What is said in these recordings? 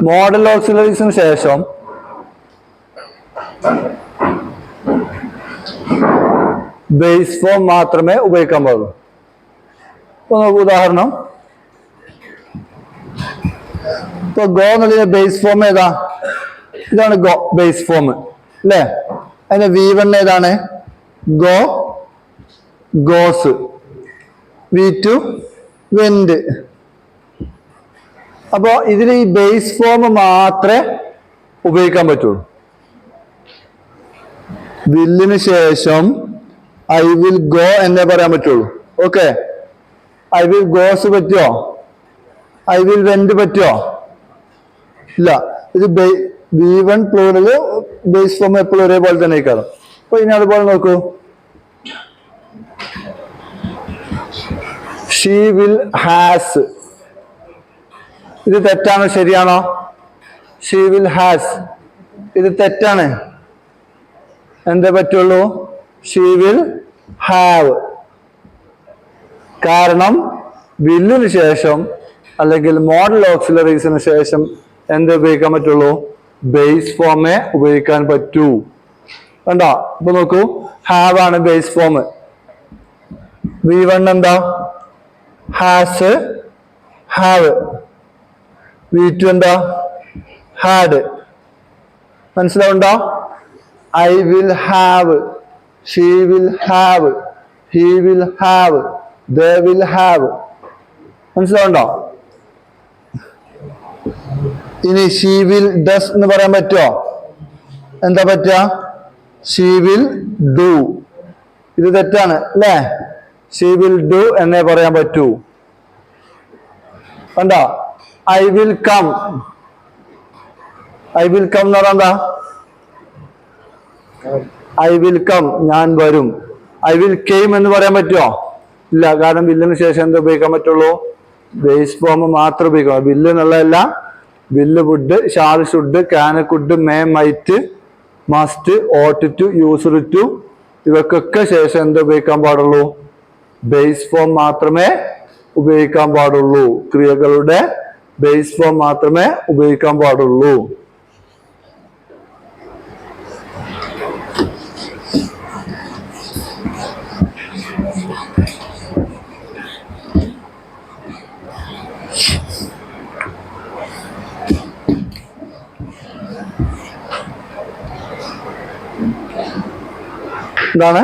Model ഓക്സിലറീസിന് ശേഷം base form മാത്രമേ ഉപയോഗിക്കാൻ പാടുള്ളൂ. ഇപ്പൊ നോക്കൂ, ഉദാഹരണം ഇപ്പൊ ഗോ എന്നുള്ളതിന്റെ ബേസ് ഫോം ഏതാ? ഇതാണ് ഗോ ബേസ് ഫോം അല്ലേ? അതിന്റെ V1 ഏതാണ്? Go goes, V2 went. അപ്പോ ഇതിൽ ഈ ബേസ് ഫോം മാത്രമേ ഉപയോഗിക്കാൻ പറ്റുള്ളൂ. വില്ലിന് ശേഷം ഐ വിൽ ഗോ എന്നേ പറയാൻ പറ്റുള്ളൂ. ഓക്കെ, ഐ വിൽ ഗോസ് പറ്റുമോ? ഐ വിൽ വെന്റ് പറ്റുമോ? ഇല്ല. ഇത് V1 പ്ലൂറല് ബേസ് ഫോം എപ്പോഴും ഒരേപോലെ തന്നെ ആയിക്കാറും. അപ്പൊ ഇനി അതുപോലെ നോക്കൂ, ഷീ വിൽ ഹാസ്. ഇത് തെറ്റാണോ ശരിയാണോ? ഷീ വിൽ ഹാസ് ഇത് തെറ്റാണ്. എന്തേ പറ്റുള്ളൂ? She will have. കാരണം വില്ലിന് ശേഷം അല്ലെങ്കിൽ മോഡൽ ഓക്സിലറീസിന് ശേഷം എന്ത് ഉപയോഗിക്കാൻ പറ്റുള്ളൂ? ബേസ് ഫോമേ ഉപയോഗിക്കാൻ പറ്റൂ. കണ്ടോ? ഇപ്പൊ നോക്കൂ, ഹാവ് ആണ് ബേസ് ഫോം. V1 എന്താ? Has, have. V2 എന്താ? ഹാഡ്. മനസ്സിലാവുണ്ടോ? I will have, she will have, he will have, they will have. മനസ്സിലാവുണ്ടോ? ഇനി ഷീ വിൽ ഡസ് എന്ന് പറയാൻ പറ്റുമോ? എന്താ പറ്റുക? She will do. ഇത് തെറ്റാണ് അല്ലേ? ഷീ വിൽ ഡു എന്നേ പറയാൻ പറ്റൂ. കണ്ടോ? I will come. I will come എന്ന് പറഞ്ഞാൽ എന്താ? ഐ വിൽ കം, ഞാൻ വരും. ഐ വിൽ കെയിം എന്ന് പറയാൻ പറ്റുമോ? ഇല്ല. കാരണം വില്ലിന് ശേഷം എന്ത് ഉപയോഗിക്കാൻ പറ്റുള്ളൂ? ബേസ് ഫോം മാത്രം ഉപയോഗിക്കാം. വില്ല് എന്നുള്ളതല്ല. Will would, shall should, can could, may might, must, ought to, used to, ഇവക്കൊക്കെ ശേഷം എന്ത് ഉപയോഗിക്കാൻ പാടുള്ളൂ? ബേസ് ഫോം മാത്രമേ ഉപയോഗിക്കാൻ പാടുള്ളൂ. ക്രിയകളുടെ ബേസ് ഫോം മാത്രമേ ഉപയോഗിക്കാൻ പാടുള്ളൂ. എന്താണ്?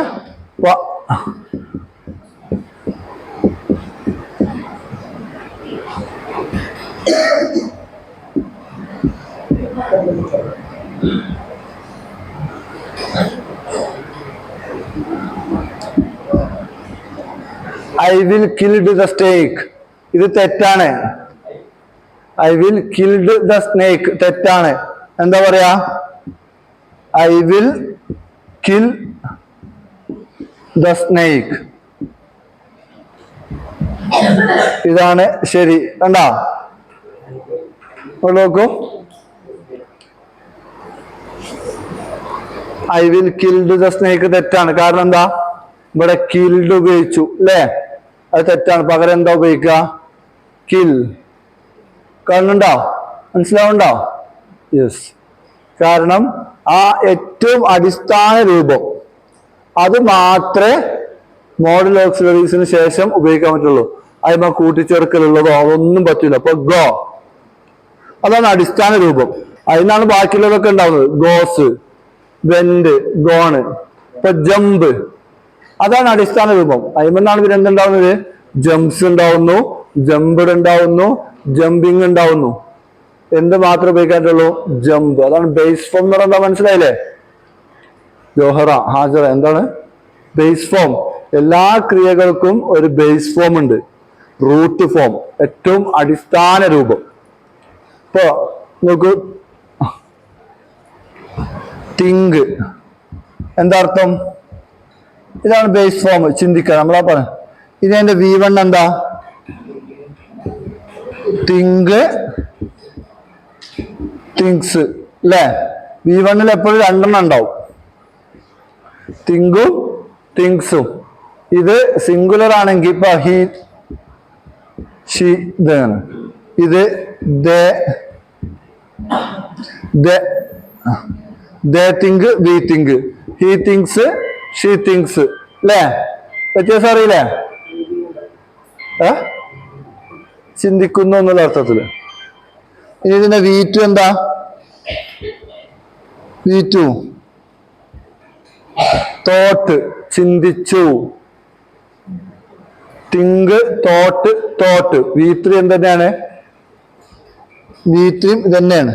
I will killed the snake. ഇത് തെറ്റാണ്. I will killed the snake തെറ്റാണ്. എന്താ പറയാ? I will kill the snake. ഇതാണ് ശരി. കണ്ടോ? നോക്കൂ, I will killed the snake തെറ്റാണ്. കാരണം എന്താ? ഇവിടെ കിൽഡ് ഉപയോഗിച്ചു അല്ലേ? അത് തെറ്റാണ്. പകരം എന്താ ഉപയോഗിക്കുക? കിൽ. കാണുന്നുണ്ടോ? മനസ്സിലാവുണ്ടോ? യെസ്. കാരണം ആ ഏറ്റവും അടിസ്ഥാന രൂപം അത് മാത്രമേ മോഡൽ ഓക്സിലറീസിന് ശേഷം ഉപയോഗിക്കാൻ പറ്റുള്ളൂ. അതിന് കൂട്ടിച്ചേർക്കലുള്ളതോ അതൊന്നും പറ്റില്ല. അപ്പൊ ഗോ അതാണ് അടിസ്ഥാന രൂപം. അതിനാണ് ബാക്കിയുള്ളതൊക്കെ ഉണ്ടാവുന്നത്. Goes, went, gone. ഇപ്പൊ ജമ്പ് അതാണ് അടിസ്ഥാന രൂപം. അതിമെന്നാണ് പിന്നെ എന്തുണ്ടാവുന്നത്? ജംപ്സ് ഉണ്ടാവുന്നു, ജമ്പ് ഉണ്ടാവുന്നു, ജമ്പിങ് ഉണ്ടാവുന്നു. എന്ത് മാത്രമേ ഉപയോഗിക്കാനുള്ളൂ? ജമ്പ്. അതാണ് ബേസ് ഫോം എന്ന് പറയുന്നത്. മനസ്സിലായില്ലേ? ജോഹറ, ഹാജറ, എന്താണ് ബേസ് ഫോം? എല്ലാ ക്രിയകൾക്കും ഒരു ബേസ് ഫോം ഉണ്ട്. റൂട്ട് ഫോം, ഏറ്റവും അടിസ്ഥാന രൂപം. ഇപ്പൊ നോക്കൂ, തിങ്ക് എന്താ അർത്ഥം? ഇതാണ് ബേസ് ഫോം. ചിന്തിക്കുക. നമ്മളാ പറഞ്ഞ ഇതിന്റെ V1 എന്താ? തിങ്ക്, തിങ്സ് അല്ലേ? V1 എപ്പോഴും രണ്ടെണ്ണം ഉണ്ടാവും, തിങ്കും തിങ്സും. ഇത് സിംഗുലർ ആണെങ്കിൽ ഇപ്പൊ ഹി, ഷി, ഇതാണ്. ഇത് ദേ, They think, we think. He thinks, she thinks. അല്ലേ? വ്യത്യാസം അറിയില്ലേ? ചിന്തിക്കുന്നു എന്നുള്ള അർത്ഥത്തില്. ഇനി ഇതിന്റെ V2 എന്താ? V2 തോട്ട്, ചിന്തിച്ചു. Think, thought, thought. V3 എന്ത് V3 തന്നെയാണ്.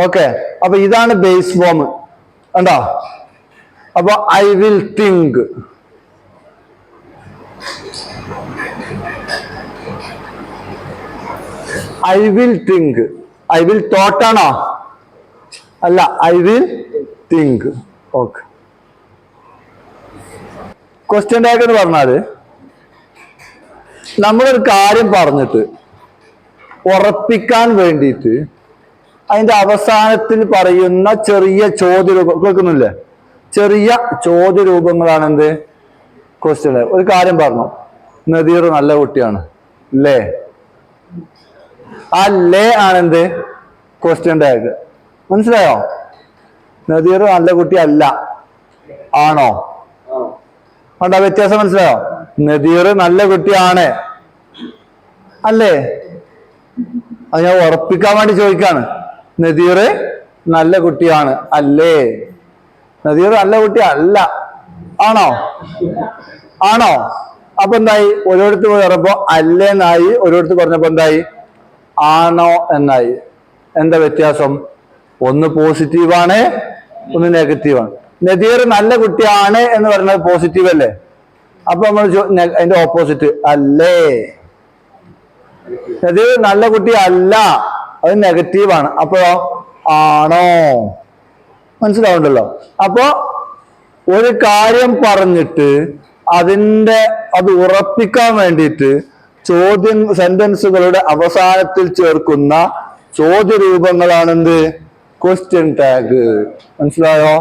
ഓക്കെ, അപ്പൊ ഇതാണ് ബേസ് ഫോം. കണ്ടോ? അപ്പൊ I will think. I will think. I will തോട്ടാണോ? അല്ല, I will think. Okay. Question tag എന്ന് പറഞ്ഞാല് നമ്മളൊരു കാര്യം പറഞ്ഞിട്ട് ഉറപ്പിക്കാൻ വേണ്ടിയിട്ട് അതിന്റെ അവസാനത്തിൽ പറയുന്ന ചെറിയ ചോദ്യരൂപം കേൾക്കുന്നില്ലേ? ചെറിയ ചോദ്യരൂപങ്ങളാണ് എന്ത്? Question tag. ഒരു കാര്യം പറഞ്ഞു, നദീർ നല്ല കുട്ടിയാണ്, ലേ. ആ ലേ ആണെന്ത്? Question tag. മനസ്സിലായോ? നദീർ നല്ല കുട്ടി അല്ല, ആണോ? കണ്ട വ്യത്യാസം മനസ്സിലായോ? നദീർ നല്ല കുട്ടിയാണ്, അല്ലേ? അത് ഞാൻ ഉറപ്പിക്കാൻ വേണ്ടി ചോദിക്കാണ്. നദീർ നല്ല കുട്ടിയാണ്, അല്ലേ? നദീർ നല്ല കുട്ടി അല്ല, ആണോ? ആണോ? അപ്പൊ എന്തായി? ഓരോരുത്തർ പറഞ്ഞപ്പോ അല്ലേന്നായി, ഓരോരുത്തർ പറഞ്ഞപ്പോ എന്തായി? ആണോ എന്നായി. എന്താ വ്യത്യാസം? ഒന്ന് പോസിറ്റീവാണ്, ഒന്ന് നെഗറ്റീവാണ്. നദീർ നല്ല കുട്ടിയാണ് എന്ന് പറയുന്നത് പോസിറ്റീവ് അല്ലേ? അപ്പൊ നമ്മൾ അതിന്റെ ഓപ്പോസിറ്റ് അല്ലേ? നദീർ നല്ല കുട്ടി അല്ല, അത് നെഗറ്റീവാണ്. അപ്പോഴോ ആണോ? മനസ്സിലാവുണ്ടല്ലോ? അപ്പോ ഒരു കാര്യം പറഞ്ഞിട്ട് അത് ഉറപ്പിക്കാൻ വേണ്ടിയിട്ട് സെന്റൻസുകളുടെ അവസാനത്തിൽ ചേർക്കുന്ന ചോദ്യരൂപങ്ങളാണെന്ത്? Question tag. മനസ്സിലായോ?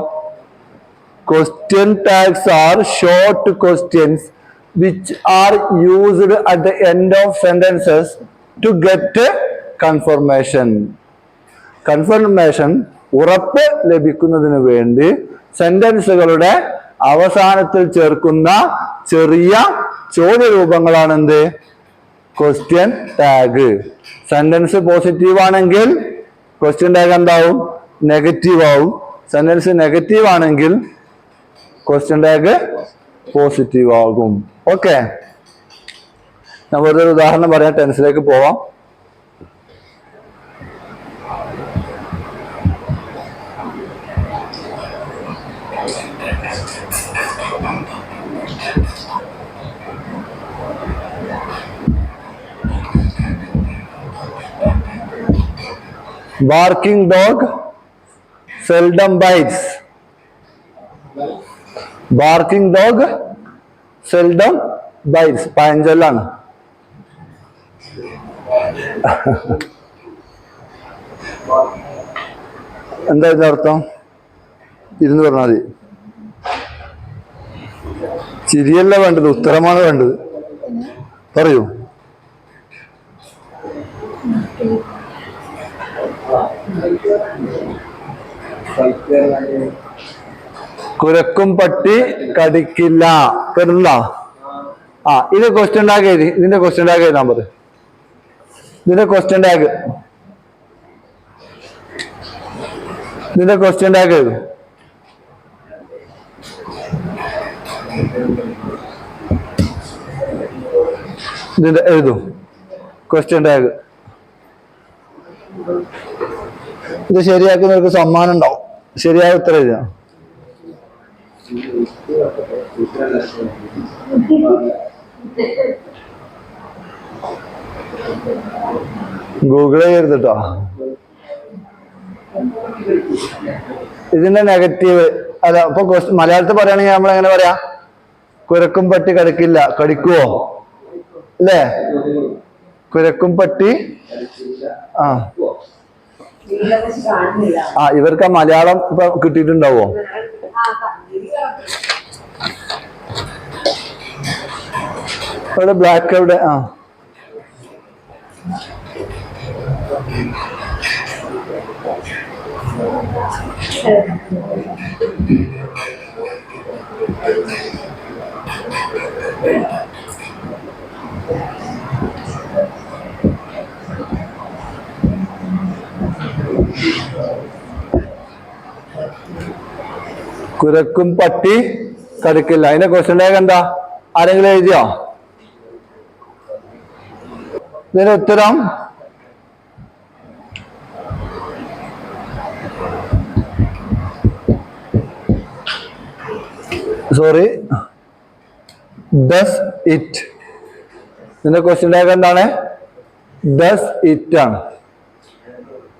Question tags are short questions which are used at the end of sentences to get confirmation. Confirmation ഉറപ്പ് ലഭിക്കുന്നതിന് വേണ്ടി സെന്റൻസുകളുടെ അവസാനത്തിൽ ചേർക്കുന്ന ചെറിയ ചോദ്യരൂപങ്ങളാണ് എന്ത്? Question tag. സെന്റൻസ് പോസിറ്റീവ് ആണെങ്കിൽ ക്വസ്റ്റ്യൻ ടാഗ് എന്താവും? നെഗറ്റീവ് ആവും. സെന്റൻസ് നെഗറ്റീവ് ആണെങ്കിൽ ക്വസ്റ്റ്യൻ ടാഗ് പോസിറ്റീവ് ആകും. ഓക്കെ, ഞാൻ വെറുതെ ഒരു ഉദാഹരണം പറയാം, ടെൻസിലേക്ക് പോവാം. Barking dog seldom bites. Barking dog seldom bites. പഴഞ്ചൊല്ലാണ്. എന്താ ഇതിന്റെ അർത്ഥം? ഇരുന്ന് പറഞ്ഞാൽ മതി. ചിരിയല്ല വേണ്ടത്, ഉത്തരമാണ് വേണ്ടത്. പറയൂ. കുരക്കും പട്ടി കടിക്കില്ല. കേട്ടിട്ടുണ്ടോ? ഇത് ക്വസ്റ്റ്യൻ ടാഗ് എഴുതി. ഇതിന്റെ ക്വസ്റ്റ്യൻ ടാഗ് എഴുതാൻ പറ. ഇതിന്റെ ക്വസ്റ്റ്യൻ ടാഗ് എഴുതും. ഇതിന്റെ എഴുതും ക്വസ്റ്റ്യൻ ടാഗ്. ഇത് ശരിയാക്കുന്നവർക്ക് സമ്മാനം ഉണ്ടാവും. ശരിയായ ഉത്തരം എഴുതാം. ഗൂഗിൾ ചെയ്തിട്ടോ. ഇതിന്റെ നെഗറ്റീവ് അല്ല. ഇപ്പൊ മലയാളത്തിൽ പറയുകയാണെങ്കിൽ നമ്മൾ എങ്ങനെ പറയാ? കുരക്കും പട്ടി കടിക്കില്ല. കടിക്കുവോ? അല്ലേ? കുരക്കും പട്ടി. ഇവർക്ക് ആ മലയാളം ഇപ്പൊ കിട്ടിയിട്ടുണ്ടാവോ? ഇവിടെ ബ്ലാക്ക് എവിടെ? കുരക്കും പട്ടി കടിക്കില്ല. അതിന്റെ ക്വസ്റ്റ്യൻ ടാഗ് എന്താ? ആരെങ്കിലും എഴുതിയോ? ഇതിന്റെ ഉത്തരം സോറി ഡസ് ഇറ്റ്. ഇതിന്റെ ക്വസ്റ്റ്യൻ ടാഗ് എന്താണ്? ഡസ് ഇറ്റ് ആണ്.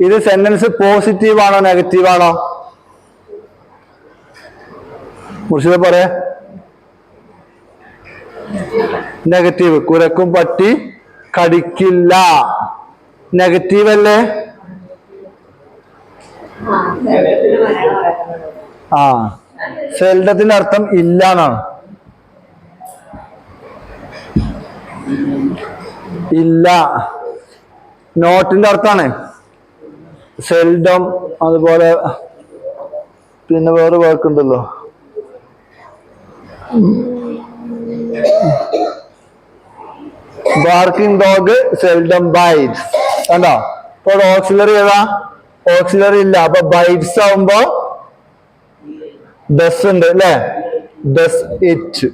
ഇത് സെന്റൻസ് പോസിറ്റീവ് ആണോ നെഗറ്റീവ് ആണോ? മുർഷിദ പറയാ. നെഗറ്റീവ്. കുരക്കും പട്ടി കടിക്കില്ല. നെഗറ്റീവ് അല്ലേ? ആ, സെൽഡത്തിന്റെ അർത്ഥം ഇല്ല എന്നാണ്. ഇല്ല. നോട്ടിന്റെ അർത്ഥാണ് സെൽഡം. അതുപോലെ പിന്നെ വേറെ വാക്കുണ്ടല്ലോ, ബാർക്കിംഗ് ഡോഗ് സെൽഡം ബൈറ്റ്സ്. കണ്ടോ? ഇപ്പോൾ ഓക്സിലറി ഏതാ? ഓക്സിലറി ഇല്ല. അപ്പൊ ബൈറ്റ്സ് ആവുമ്പോ ഡസ് ഉണ്ട് അല്ലെ? Does it.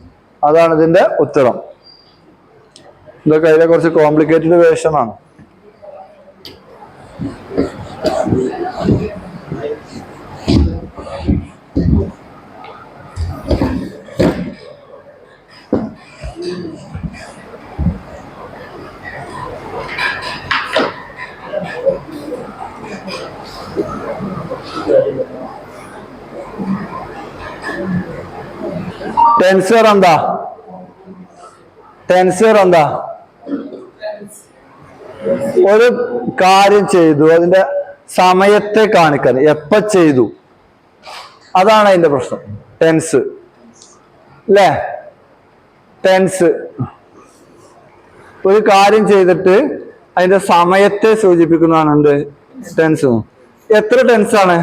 അതാണ് ഇതിന്റെ ഉത്തരം. ഇതൊക്കെ അതിലെ കുറച്ച് കോംപ്ലിക്കേറ്റഡ് വേർഷൻ ആണ്. ടെൻസർ എന്താ? ടെൻസർ എന്താ? ഒരു കാര്യം ചെയ്തു, അതിന്റെ സമയത്തെ കാണിക്കാൻ, എപ്പ ചെയ്തു, അതാണ് അതിന്റെ പ്രശ്നം. ടെൻസ് അല്ലേ? ടെൻസ് ഒരു കാര്യം ചെയ്തിട്ട് അതിന്റെ സമയത്തെ സൂചിപ്പിക്കുന്നതാണ് എന്ത്? ടെൻസ്. എത്ര ടെൻസാണ്?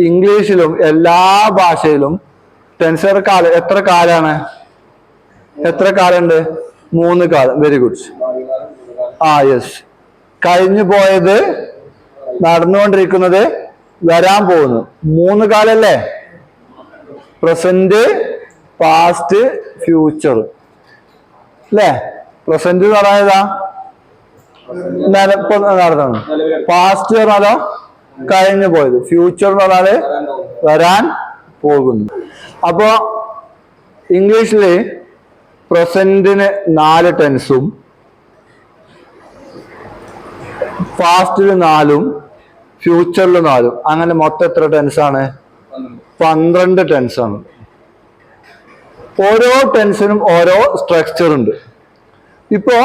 ഇംഗ്ലീഷിലും എല്ലാ ഭാഷയിലും ടെൻസർ കാലം എത്ര കാലാണ്? എത്ര കാലുണ്ട്? 3 കാലം. Very good. യെസ്. കഴിഞ്ഞു പോയത്, നടന്നുകൊണ്ടിരിക്കുന്നത്, വരാൻ പോകുന്നു. 3 കാലല്ലേ? പ്രസന്റ്, പാസ്റ്റ്, ഫ്യൂച്ചർ അല്ലേ? പ്രസന്റ് എന്ന് പറഞ്ഞാൽ നടന്നു. പാസ്റ്റ് പറഞ്ഞാലോ കഴിഞ്ഞു പോയത്. ഫ്യൂച്ചർ എന്ന് പറഞ്ഞാല് വരാൻ പോകുന്നു. അപ്പോ ഇംഗ്ലീഷില് പ്രസന്റിന് 4 ടെൻസും പാസ്റ്റില് 4ഉം ഫ്യൂച്ചറിൽ 4ഉം, അങ്ങനെ മൊത്തം എത്ര ടെൻസാണ്? 12 ടെൻസാണ്. ഓരോ ടെൻസിനും ഓരോ സ്ട്രക്ചർ ഉണ്ട്. ഇപ്പോ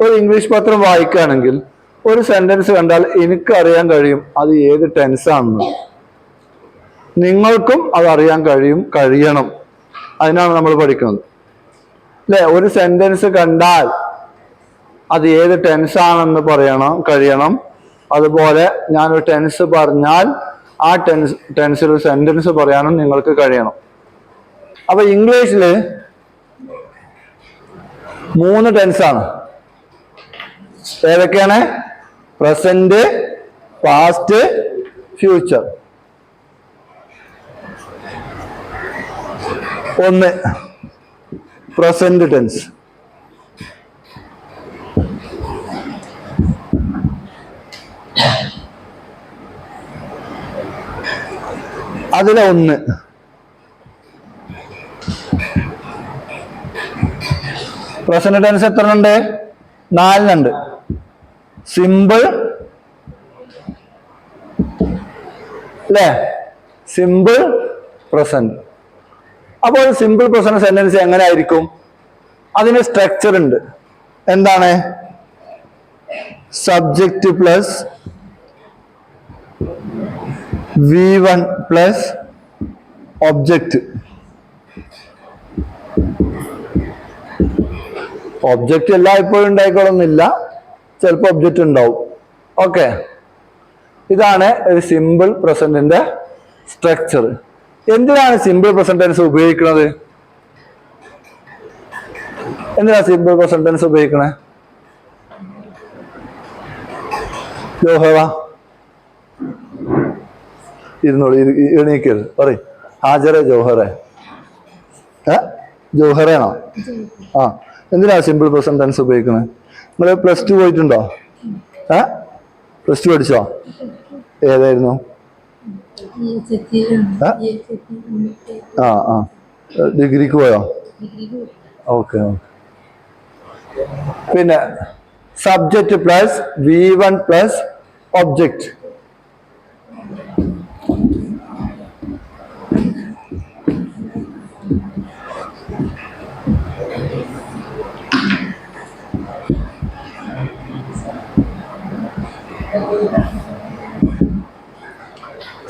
ഒരു ഇംഗ്ലീഷ് പത്രം വായിക്കുകയാണെങ്കിൽ ഒരു സെന്റൻസ് കണ്ടാൽ എനിക്ക് അറിയാൻ കഴിയും അത് ഏത് ടെൻസാണെന്ന്. നിങ്ങൾക്കും അത് അറിയാൻ കഴിയണം. അതിനാണ് നമ്മൾ പഠിക്കുന്നത് അല്ലെ? ഒരു സെന്റൻസ് കണ്ടാൽ അത് ഏത് ടെൻസാണെന്ന് കഴിയണം. അതുപോലെ ഞാനൊരു ടെൻസ് പറഞ്ഞാൽ ആ ടെൻസിൽ ഒരു സെന്റൻസ് പറയാനും നിങ്ങൾക്ക് കഴിയണം. അപ്പൊ ഇംഗ്ലീഷില് 3 ടെൻസാണ്. ഏതൊക്കെയാണ്? Present, past, future. 1 present tense. അതിലെ 1 പ്രസന്റ് ടെൻസ് എത്ര ഉണ്ട്? 4 സിമ്പിൾ അല്ലേ? Simple present. അപ്പോൾ സിമ്പിൾ പ്രസന്റ് സെന്റൻസ് എങ്ങനെ ആയിരിക്കും? അതിന് സ്ട്രക്ചർ ഉണ്ട്. എന്താണ്? Subject plus V1 plus object. Object എല്ലായ്പ്പോഴും ഉണ്ടായിക്കൊള്ളുന്നില്ല, ചിലപ്പോൾ ഒബ്ജക്റ്റ് ഉണ്ടാവും. ഓക്കെ, ഇതാണ് ഒരു സിമ്പിൾ പ്രസന്റിന്റെ സ്ട്രക്ചർ. എന്തിനാണ് സിമ്പിൾ പ്രസന്റ് ടെൻസ് ഉപയോഗിക്കുന്നത്? എന്തിനാ സിമ്പിൾ പ്രസന്റ് ടെൻസ് ഉപയോഗിക്കണേ? ജോഹറ ഇരുന്നോളൂ, എണീക്കരുത്, പറയും. ഹാജറെ ജോഹറെ, ജോഹറയാണോ? ആ, എന്തിനാ സിമ്പിൾ പ്രസന്റ് ടെൻസ് ഉപയോഗിക്കുന്നത്? നിങ്ങൾ +2 പോയിട്ടുണ്ടോ? +2 പഠിച്ചോ? ഏതായിരുന്നു? ആ, ഡിഗ്രിക്ക് പോയോ? ഓക്കെ. പിന്നെ subject plus V1 plus object.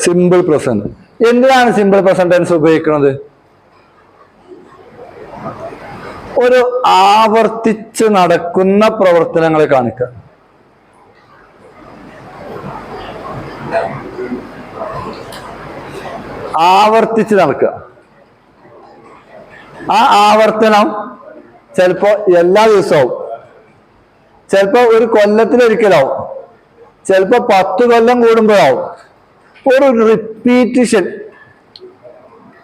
Simple present. എന്തിനാണ് സിമ്പിൾ പ്രസന്റ് ടെൻസ് ഉപയോഗിക്കുന്നത്? ഒരു ആവർത്തിച്ച് നടക്കുന്ന പ്രവർത്തനങ്ങളെ കാണിക്കുക. ആവർത്തിച്ച് നടക്കുക. ആ ആവർത്തനം ചിലപ്പോ എല്ലാ ദിവസവും, ചിലപ്പോ ഒരു കൊല്ലത്തിലൊരിക്കലാവും, ചിലപ്പോ 10 കൊല്ലം കൂടുമ്പോഴാവും. ഒരു റിപ്പീറ്റിഷൻ,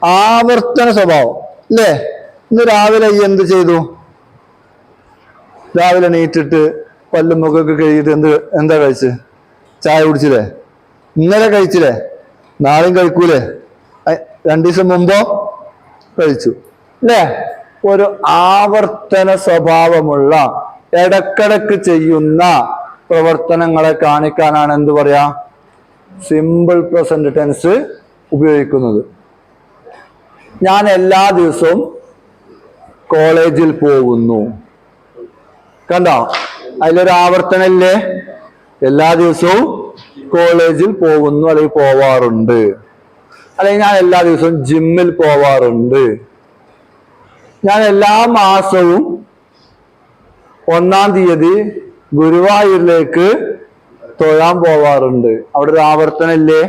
ആവർത്തന സ്വഭാവം അല്ലേ? ഇന്ന് രാവിലെ എന്ത് ചെയ്തു? രാവിലെ എണീറ്റിട്ട് പല്ലും മുഖമൊക്കെ കഴുകിയിട്ട് എന്താ കഴിച്ച്? ചായ കുടിച്ചില്ലേ? ഇന്നലെ കഴിച്ചില്ലേ? നാളെയും കഴിക്കൂലേ? 2 ദിവസം മുമ്പോ കഴിച്ചു അല്ലേ? ഒരു ആവർത്തന സ്വഭാവമുള്ള, ഇടക്കിടക്ക് ചെയ്യുന്ന പ്രവർത്തനങ്ങളെ കാണിക്കാനാണ് എന്ത് പറയാ? സിമ്പിൾ പ്രസന്റ് ടെൻസ് ഉപയോഗിക്കുന്നത്. ഞാൻ എല്ലാ ദിവസവും കോളേജിൽ പോകുന്നു. കണ്ടോ? അതിലൊരു ആവർത്തനല്ലേ? എല്ലാ ദിവസവും കോളേജിൽ പോകുന്നു, അല്ലെങ്കിൽ പോവാറുണ്ട്. അല്ലെങ്കിൽ ഞാൻ എല്ലാ ദിവസവും ജിമ്മിൽ പോവാറുണ്ട്. ഞാൻ എല്ലാ മാസവും 1-ാം തീയതി ഗുരുവായൂരിലേക്ക് തൊഴാൻ പോവാറുണ്ട്. അവിടെ ഒരു ആവർത്തനല്ലേ?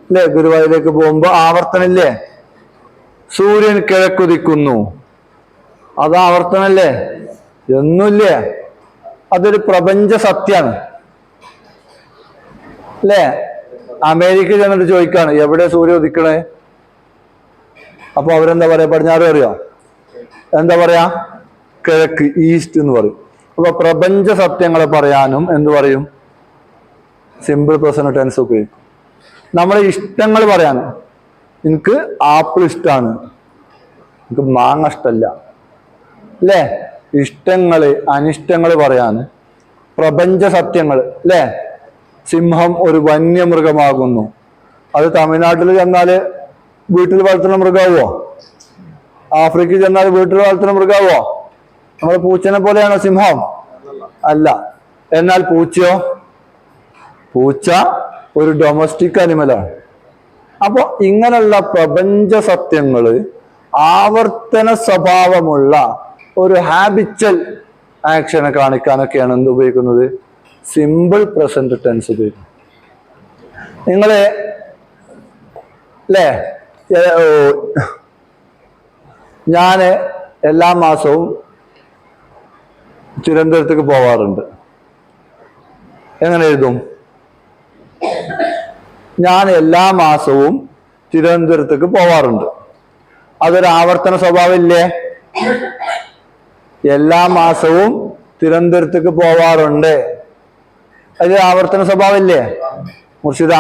അല്ലേ? ഗുരുവായൂരിലേക്ക് പോകുമ്പോ ആവർത്തനല്ലേ? സൂര്യൻ കിഴക്കുദിക്കുന്നു, അത് ആവർത്തനല്ലേ? ഒന്നുമില്ലേ? അതൊരു പ്രപഞ്ച സത്യാണ് അല്ലേ? അമേരിക്ക ചെന്നിട്ട് ചോദിക്കാണ് എവിടെ സൂര്യൻ ഉദിക്കണേ? അപ്പൊ അവരെന്താ പറയാ? പടിഞ്ഞാറ് അറിയോ? എന്താ പറയാ? കിഴക്ക്, ഈസ്റ്റ് എന്ന് പറയും. അപ്പൊ പ്രപഞ്ച സത്യങ്ങളെ പറയാനും എന്ത് പറയും? സിമ്പിൾ പ്രസന്റ് ടെൻസ് ഉപയോഗിക്കും. നമ്മളെ ഇഷ്ടങ്ങൾ പറയാനും, എനിക്ക് ആപ്പിൾ ഇഷ്ടമാണ്, എനിക്ക് മാങ്ങ ഇഷ്ടമല്ല അല്ലേ? ഇഷ്ടങ്ങള് അനിഷ്ടങ്ങൾ പറയാന്, പ്രപഞ്ച സത്യങ്ങൾ അല്ലേ? സിംഹം ഒരു വന്യമൃഗമാകുന്നു, അത് തമിഴ്നാട്ടിൽ ചെന്നാല് വീട്ടിൽ വളർത്തുന്ന മൃഗാവോ? ആഫ്രിക്കയിൽ ചെന്നാൽ വീട്ടിൽ വളർത്തുന്ന മൃഗാവോ? നമ്മൾ പൂച്ചനെ പോലെയാണോ സിംഹം? അല്ല. എന്നാൽ പൂച്ചയോ? പൂച്ച ഒരു ഡൊമസ്റ്റിക് അനിമലാണ്. അപ്പൊ ഇങ്ങനെയുള്ള പ്രപഞ്ച സത്യങ്ങള്, ആവർത്തന സ്വഭാവമുള്ള ഒരു ഹാബിച്വൽ ആക്ഷനെ കാണിക്കാനൊക്കെയാണ് എന്ത് ഉപയോഗിക്കുന്നത്? സിമ്പിൾ പ്രസന്റ് ടെൻസ് ഉപയോഗിക്കുന്നത്. നിങ്ങള് അല്ലേ, ഞാന് എല്ലാ മാസവും തിരുവനന്തപുരത്തേക്ക് പോവാറുണ്ട്. എങ്ങനെ എഴുതും? ഞാൻ എല്ലാ മാസവും തിരുവനന്തപുരത്തേക്ക് പോവാറുണ്ട്. അതൊരു ആവർത്തന സ്വഭാവം ഇല്ലേ? എല്ലാ മാസവും തിരുവനന്തപുരത്തേക്ക് പോവാറുണ്ട്, അത് ആവർത്തന സ്വഭാവം ഇല്ലേ മുർഷിദ?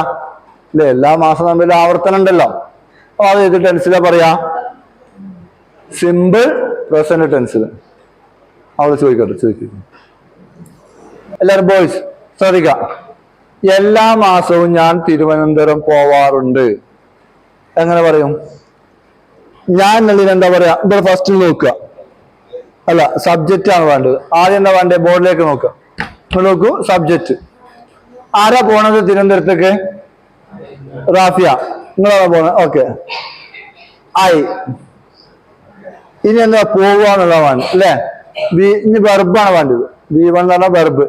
അല്ലെ? എല്ലാ മാസം തമ്മിൽ ആവർത്തനം ഉണ്ടല്ലോ. അപ്പൊ അത് ഏത് ടെൻസിലാ പറയാ? സിമ്പിൾ പ്രസന്റ് ടെൻസിൽ. അവള് ചോദിക്കും. എല്ലാവരും ബോയ്സ് ശ്രദ്ധിക്ക. എല്ലാ മാസവും ഞാൻ തിരുവനന്തപുരം പോവാറുണ്ട്. എങ്ങനെ പറയും? ഞാൻ എന്നുള്ളതിന് എന്താ പറയാ? ഇവിടെ ഫസ്റ്റ് നോക്കുക. അല്ല, സബ്ജക്റ്റ് ആണ് വേണ്ടത്. ആദ്യം എന്താ വേണ്ടത്? ബോർഡിലേക്ക് നോക്കുക. നോക്കൂ, സബ്ജക്റ്റ്. ആരാ പോണത് തിരുവനന്തപുരത്തേക്ക്? റാഫിയ, നിങ്ങളാണോ പോണത്? ഓക്കെ. ഇനി എന്താ? പോവുക എന്നുള്ളതാണ് അല്ലേ? ഇനി വെർബാണ് വേണ്ടത്. V1 എന്ന് പറഞ്ഞ വെർബ്.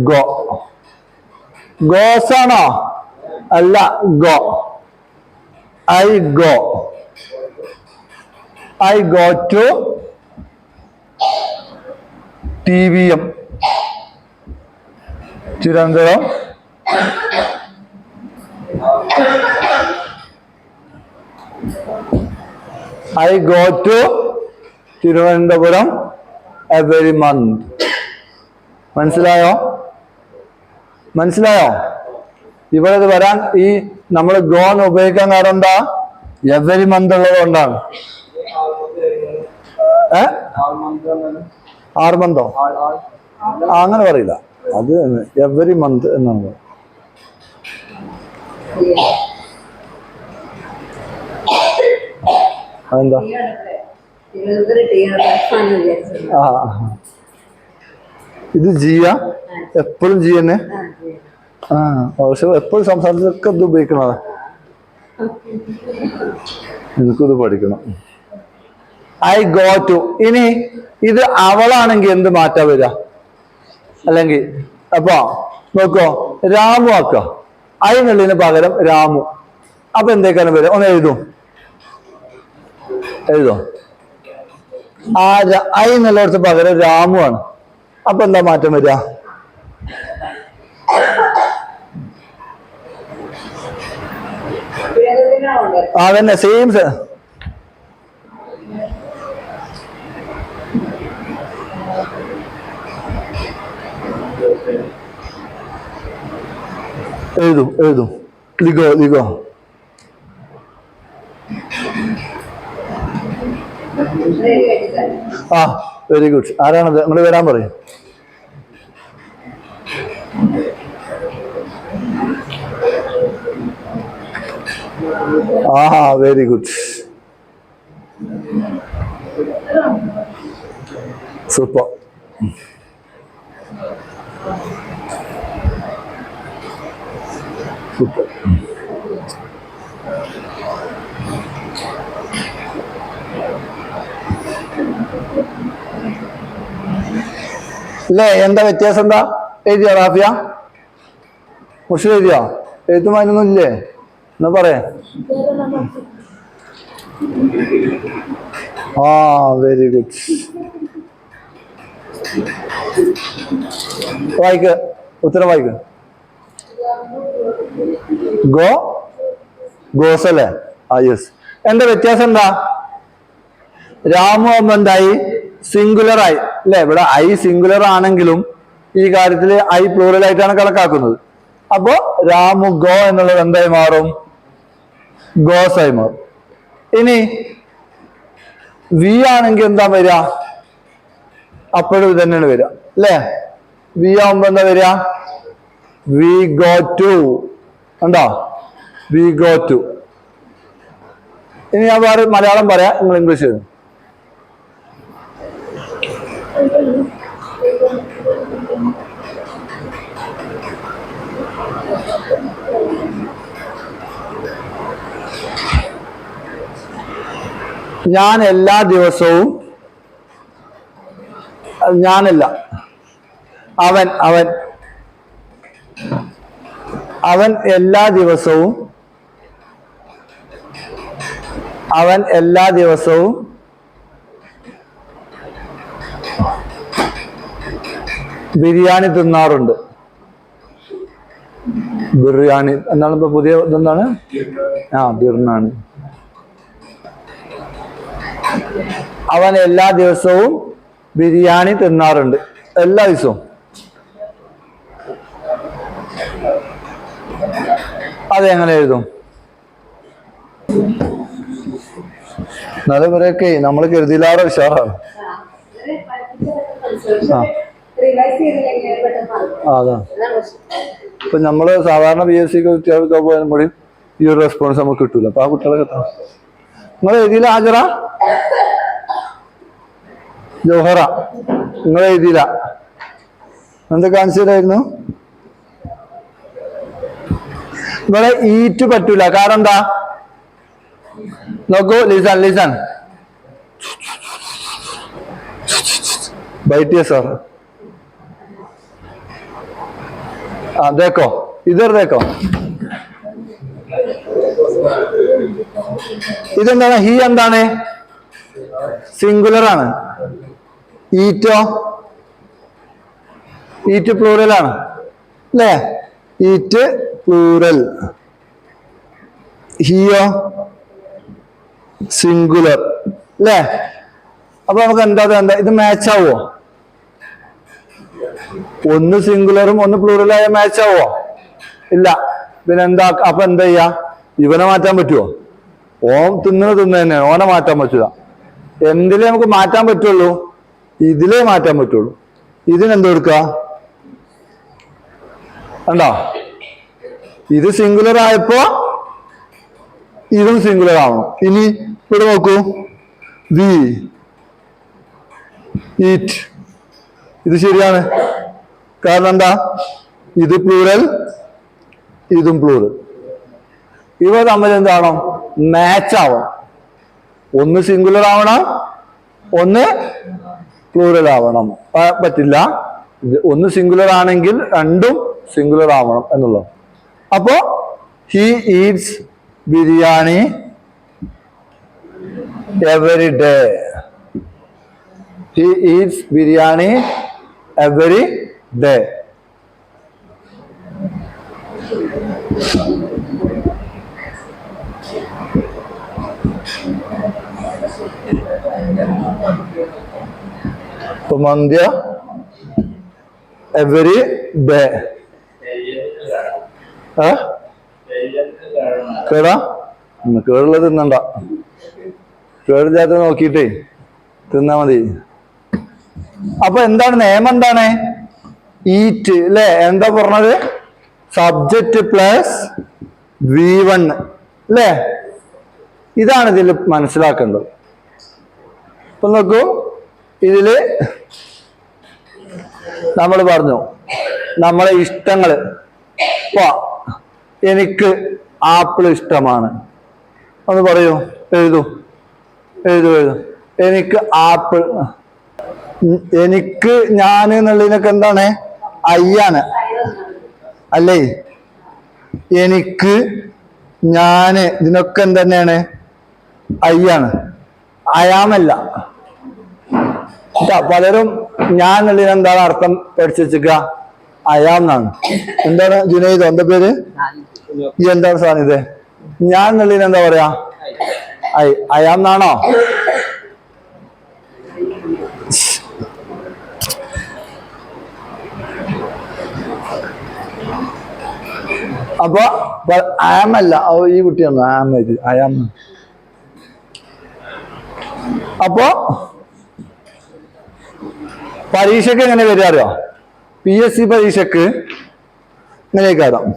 ഗോ. ഗോസ് ആണോ? അല്ല, go. I go. I go to TVM Thiruvananthapuram. I go to Thiruvananthapuram every month. മനസ്സിലായോ? ഇവിടെ ഇത് വരാൻ ഈ നമ്മൾ ഗോന്ന് ഉപയോഗിക്കാൻ കാരണം എന്താ? എവരി മന്ത് ഉള്ളത് കൊണ്ടാണ്. 6 മന്തോ? അങ്ങനെ പറയില്ല, അത് എവരി മന്ത് എന്നാണ്. അതെന്താ? ഇത് ജിയ, എപ്പോഴും ജി തന്നെ. പക്ഷെ എപ്പോഴും സംസാരത്തിലൊക്കെ ഇത് ഉപയോഗിക്കണതാ. എനിക്കിത് പഠിക്കണം. I go to. ഇനി ഇത് അവളാണെങ്കിൽ എന്ത് മാറ്റാ വരിക? അല്ലെങ്കിൽ അപ്പൊ നോക്കോ, രാമു ആക്ക. ഐ എന്നുള്ളതിന് പകരം രാമു. അപ്പൊ എന്തേക്കാണ് വരിക? ഒന്ന് എഴുതോ. ഐ എന്നുള്ളടത്ത് പകരം രാമു ആണ്. അപ്പൊ എന്താ മാറ്റം വരിക? അതന്നെ, സെയിം. എഴുതും. ലിഗോ. Very good. ആരാണത്? നിങ്ങൾ വരാൻ പറയും. Very good, super. അല്ലേ? എന്താ വ്യത്യാസം? എന്താ എഴുതിയോ റാഫിയ? മുർഷിദ് എഴുതിയോ? എഴുത്തും അതിനൊന്നും ഇല്ലേ? എന്നാ പറയാ. Very good. ഉത്തരം വായിക്ക്. ഗോസ് അല്ലേ? യെസ്. എന്താ വ്യത്യാസം? എന്താ? രാമു ആകുമ്പോ എന്തായി? സിംഗുലർ ആയി അല്ലെ? ഇവിടെ ഐ സിംഗുലർ ആണെങ്കിലും ഈ കാര്യത്തിൽ ഐ പ്ലൂറൽ ആയിട്ടാണ് കണക്കാക്കുന്നത്. അപ്പോ രാമു ഗോ എന്നുള്ളത് എന്തായി മാറും? ഗോസ് ആയി മാറും. ഇനി വി ആണെങ്കിൽ എന്താ വരിക? അപ്പോഴും ഇത് തന്നെയാണ് വരിക അല്ലേ? വി ആവുമ്പോ എന്താ വരിക? We go to. ഉണ്ടോ? We go to. ഇനി ഞാൻ വേറെ മലയാളം പറയാം, നിങ്ങൾ ഇംഗ്ലീഷ് എഴുതും. ഞാൻ എല്ലാ ദിവസവും, ഞാനല്ല, അവൻ എല്ലാ ദിവസവും, ബിരിയാണി തിന്നാറുണ്ട്. ബിരിയാണി എന്താണ് ഇപ്പൊ പുതിയ ഇതെന്താണ്? ബിരിയാണി. അവൻ എല്ലാ ദിവസവും ബിരിയാണി തിന്നാറുണ്ട്. എല്ലാ ദിവസവും. അതെങ്ങനെ എഴുതും? എന്നാലും ഇവരൊക്കെ നമ്മൾ കരുതിയില്ലാതെ ഉഷാറാണ്. അതാ ഇപ്പൊ നമ്മള് സാധാരണ PSC കുട്ടികൾക്ക് പോയാലും കൂടി ഈ ഒരു റെസ്പോൺസ് നമുക്ക് കിട്ടൂല. അപ്പൊ ആ കുട്ടികളൊക്കെ എത്താം. നിങ്ങൾ എഴുതിയില്ല ഹാജറ? ജോഹറ നിങ്ങൾ എഴുതിയില്ല? എന്ത് കാണിച്ചതായിരുന്നു? ഇവിടെ ഈറ്റ് പറ്റൂല. കാരണം എന്താ? നോക്കൂ, ലിസൺ. बैठिए सर. हाँ देखो, इधर देखो. ഇതെന്താണ്? ഹി എന്താണ്? സിംഗുലർ ആണ്. ഈറ്റോ? ഈറ്റ് പ്ലൂറൽ ആണ് അല്ലേ? Eat plural. ഹിയോ സിംഗുലർ അല്ലേ? അപ്പൊ നമുക്ക് എന്താ ഇത് മാച്ച് ആവോ? ഒന്ന് സിംഗുലറും ഒന്ന് പ്ലൂറലായ മാച്ച് ആവോ? ഇല്ല. പിന്നെ എന്താ? അപ്പൊ എന്താ ചെയ്യാ? ഇവനെ മാറ്റാൻ പറ്റുമോ? ഓൻ തിന്ന് തന്നെയാണ്, ഓനെ മാറ്റാൻ പറ്റില്ല. എന്തിലേ നമുക്ക് മാറ്റാൻ പറ്റുള്ളൂ? ഇതിലേ മാറ്റാൻ പറ്റുള്ളൂ. ഇതിനെന്ത് കൊടുക്ക? കണ്ടോ? ഇത് സിംഗുലർ ആയപ്പോ ഇതും സിംഗുലർ ആവണം. ഇനി ഇവിടെ നോക്കൂ, വി ഈറ്റ്. ഇത് ശരിയാണ്. കാരണം എന്താ? ഇത് പ്ലൂറൽ, ഇതും പ്ലൂറൽ. ഇവ തമ്മിൽ എന്താണോ? മാച്ച് ആവണം. ഒന്ന് സിംഗുലർ ആവണം, ഒന്ന് പ്ലൂറൽ ആവണം. പറ്റില്ല. ഒന്ന് സിംഗുലർ ആണെങ്കിൽ രണ്ടും സിംഗുലർ ആവണം എന്നുള്ളത്. അപ്പോ he eats biryani every day. He eats biryani every day. മന്ത്യ എവറി ഡേ. കേടാ? കേടുള്ളത് തിന്നണ്ട. കേടില്ലാത്ത നോക്കിയിട്ടേ തിന്നാ മതി. അപ്പൊ എന്താണ് നിയമം? എന്താണ്? ഈറ്റ് അല്ലെ? എന്താ പറഞ്ഞത്? സബ്ജക്റ്റ് പ്ലസ് V1 അല്ലേ? ഇതാണ് ഇതിൽ മനസ്സിലാക്കേണ്ടത്. ഇപ്പൊ നോക്കൂ, ഇതില് നമ്മൾ പറഞ്ഞു നമ്മളെ ഇഷ്ടങ്ങള്. എനിക്ക് ആപ്പിൾ ഇഷ്ടമാണ്. ഒന്ന് പറയൂ, എഴുതൂ. എനിക്ക് ആപ്പിൾ. എനിക്ക് ഞാൻ എന്നുള്ളതിനൊക്കെ എന്താണ്? അയ്യാണ് അല്ലേ? എനിക്ക്, ഞാന്, ഇതിനൊക്കെ എന്തെന്നെയാണ്? അയ്യാണ്. അയാമല്ല. പലരും ഞാൻ എന്നുള്ളതിന് എന്താണ് അർത്ഥം പഠിച്ചു വെച്ചിക്ക? അയാം എന്നാണ്. എന്താണ് ജുനൈദ്? എന്താ പേര്? ഈ എന്താണ് സാധനം ഇത്? ഞാൻ എന്നുള്ളതിന് എന്താ പറയാ? അയാം എന്നാണോ? അപ്പൊ ആമല്ല. ഈ കുട്ടിയാണ് ആമ. ഇത് അയാം. അപ്പോ പരീക്ഷക്ക് എങ്ങനെ വരിക അറിയോ? PSC പരീക്ഷക്ക് ഇങ്ങനെയൊക്കെ ആകാം.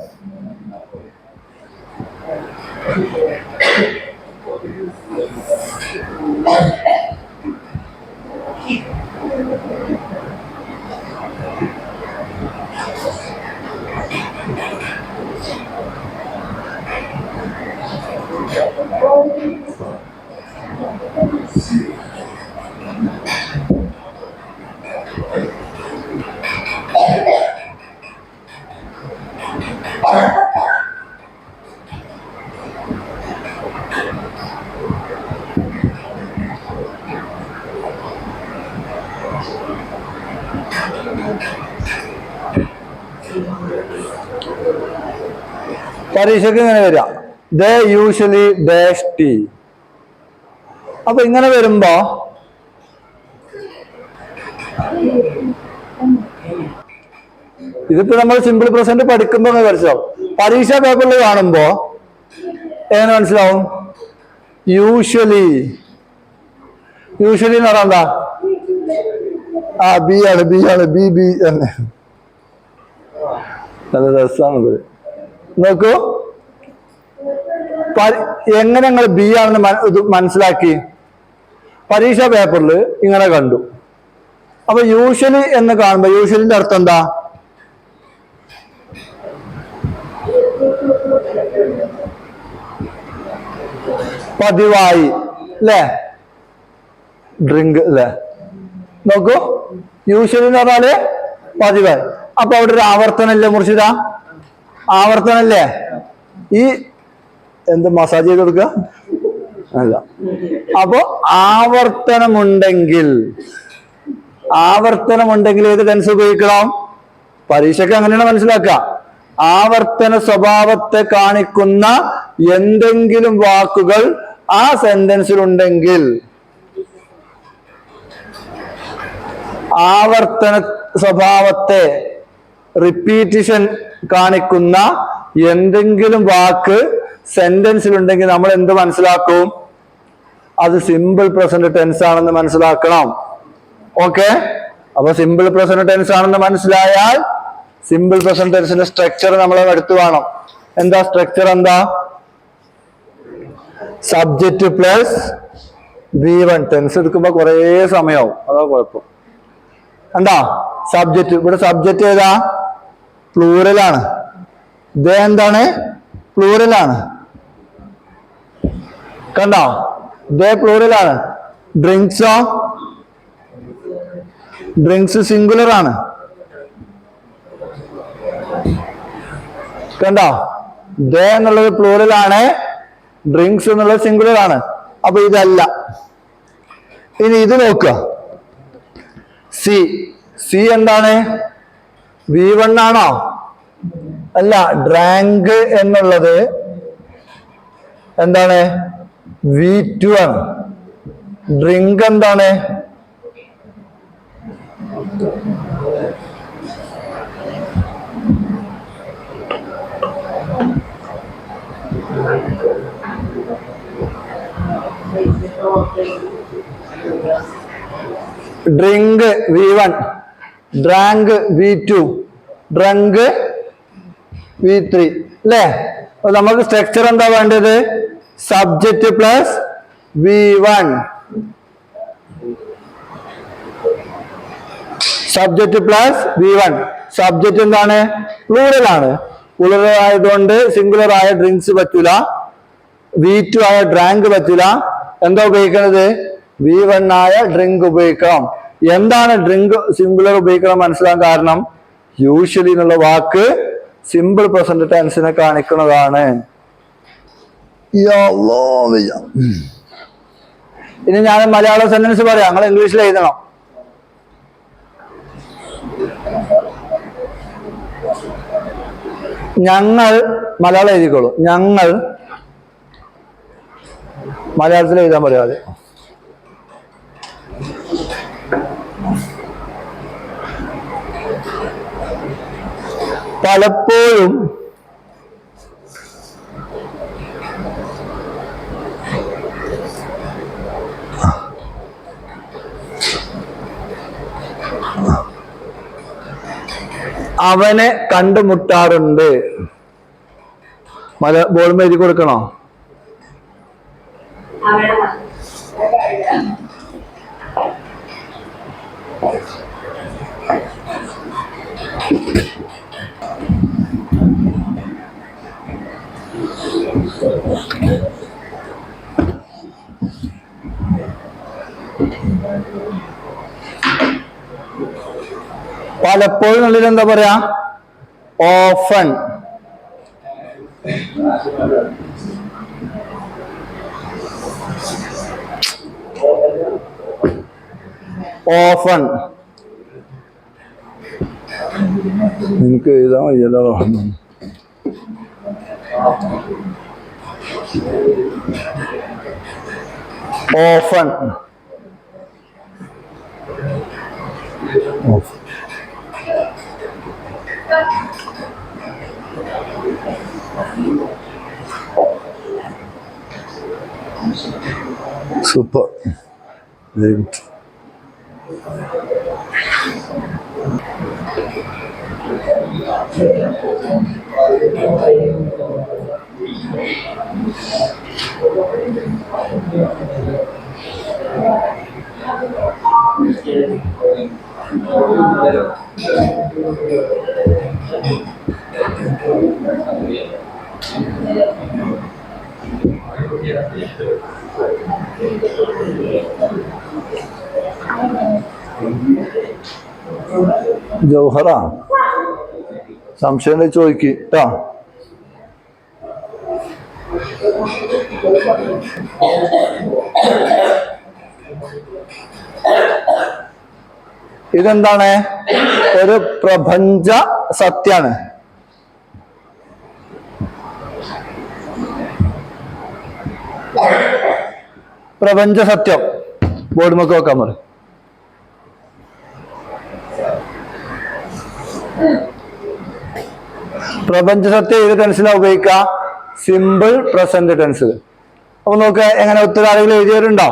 പരീക്ഷക്ക് ഇങ്ങനെ വരിക, ദേ യൂഷ്വലി ഡാഷ് ടി. അപ്പൊ ഇങ്ങനെ വരുമ്പോ ഇതിപ്പോ നമ്മൾ സിമ്പിൾ പ്രസന്റ് പഠിക്കുമ്പോ മനസ്സിലാവും. പരീക്ഷാ പേപ്പറിൽ കാണുമ്പോ എങ്ങനെ മനസ്സിലാവും? യൂഷ്വലി എന്ന് പറഞ്ഞാൽ എന്താ? ബി ആണ് ബി തന്നെ. നല്ല രസമാണ്. നോക്കൂ, എങ്ങനെ നിങ്ങൾ ബി ആണെന്ന് മനസ്സിലാക്കി? പരീക്ഷാ പേപ്പറിൽ ഇങ്ങനെ കണ്ടു. അപ്പൊ യൂഷ്വലി എന്ന് കാണുമ്പോ യൂഷ്വലിന്റെ അർത്ഥം എന്താ? പതിവായി അല്ലേ? ഡ്രിങ്ക് അല്ലേ? നോക്കൂ, യൂഷ്വലി എന്ന് പറഞ്ഞാല് പതിവായി. അപ്പൊ അവിടെ ഒരു ആവർത്തനല്ലേ മുർഷിദ? ആവർത്തനല്ലേ? ഈ എന്ത് മസാജ് ചെയ്ത് കൊടുക്കുക അല്ല. അപ്പൊ ആവർത്തനമുണ്ടെങ്കിൽ ഏത് ടെൻസ് ഉപയോഗിക്കണം? പരീക്ഷയ്ക്ക് അങ്ങനെയാണ് മനസ്സിലാക്കുക. ആവർത്തന സ്വഭാവത്തെ കാണിക്കുന്ന എന്തെങ്കിലും വാക്കുകൾ ആ സെന്റൻസിലുണ്ടെങ്കിൽ, ആവർത്തന സ്വഭാവത്തെ റിപ്പീറ്റിഷൻ കാണിക്കുന്ന എന്തെങ്കിലും വാക്ക് സെന്റൻസിലുണ്ടെങ്കിൽ നമ്മൾ എന്ത് മനസ്സിലാക്കും? അത് സിമ്പിൾ പ്രസന്റ് ടെൻസ് ആണെന്ന് മനസ്സിലാക്കണം. ഓക്കെ, അപ്പൊ സിമ്പിൾ പ്രസന്റ് ടെൻസ് ആണെന്ന് മനസ്സിലായാൽ സിമ്പിൾ പ്രസന്റ് ടെൻസിന്റെ സ്ട്രക്ചർ നമ്മൾ എടുത്തു വേണം. എന്താ സ്ട്രക്ചർ? എന്താ? Subject plus V1. ടെൻസ് എടുക്കുമ്പോ കുറേ സമയമാവും, അതാ കുഴപ്പം. കണ്ടാ? സബ്ജക്റ്റ്, ഇവിടെ സബ്ജക്റ്റ് ഏതാ? പ്ലൂറലാണ്. ഇത് എന്താണ്? പ്ലൂറലാണ്. കണ്ടോ? ഇത് പ്ലൂറലാണ്. ഡ്രിങ്ക്സോ? ഡ്രിങ്ക്സ് സിംഗുലർ ആണ്. കണ്ടോ? ദേ എന്നുള്ളത് പ്ലൂറലാണ്, ഡ്രിങ്ക്സ് എന്നുള്ളത് സിംഗുലർ ആണ്. അപ്പൊ ഇതല്ല. ഇനി ഇത് നോക്കുക. സി എന്താണ്? V1 ആണോ? അല്ല, ഡ്രാങ്ക് എന്നുള്ളത് എന്താണ്? V2 ആണ്. ഡ്രിങ്ക് എന്താണ്? Drink V1, drank V2, drunk V3 അല്ലേ? അപ്പൊ നമുക്ക് സ്ട്രക്ചർ എന്താ വേണ്ടത്? Subject plus V1. Subject plus V1. Subject എന്താണ്? പ്ലൂറൽ ആണ്. പ്ലൂറൽ ആയതുകൊണ്ട് സിംഗുലർ ആയ ഡ്രിങ്ക്സ് പറ്റൂല, V2 ആയ ഡ്രാങ്ക് പറ്റൂല. എന്താ ഉപയോഗിക്കുന്നത്? V1 ആയ ഡ്രിങ്ക് ഉപയോഗിക്കണം. എന്താണ് ഡ്രിങ്ക് സിംഗുലർ ഉപയോഗിക്കണം മനസ്സിലാക്കാൻ കാരണം, യൂഷ്വലി എന്നുള്ള വാക്ക് സിമ്പിൾ പ്രസന്റ് ടെൻസിനെ കാണിക്കുന്നതാണ്. ഇനി ഞാൻ മലയാളം സെന്റൻസ് പറയാം, നിങ്ങൾ ഇംഗ്ലീഷിൽ എഴുതണം. ഞങ്ങൾ, മലയാളം എഴുതിക്കോളൂ. ഞങ്ങൾ മലയാളത്തിൽ എഴുതാൻ പറയാതെ. പലപ്പോഴും അവനെ കണ്ടുമുട്ടാറുണ്ട്. ബോൾമ എഴുതി കൊടുക്കണോ? പലപ്പോഴും ഉള്ളിൽ എന്താ പറയാ? ഓഫൻ. ഓഫൻ എനിക്ക് എഴുതാൻ വയ്യല്ലോ. Often. Super, very good. Jouhara സംശയം ചോദിക്ക് കേട്ടോ. ഇതെന്താണ്? ഒരു പ്രപഞ്ച സത്യാണ്. പ്രപഞ്ച സത്യം ബോർഡ് നമുക്ക് നോക്കാൻ പറയും. പ്രപഞ്ച സത്യം ഏത് ടെൻസിലാണ് ഉപയോഗിക്കുക? Simple present tense. അപ്പൊ നോക്കുക എങ്ങനെ ഉത്തരം ആരെങ്കിലും എഴുതിയവരുണ്ടോ?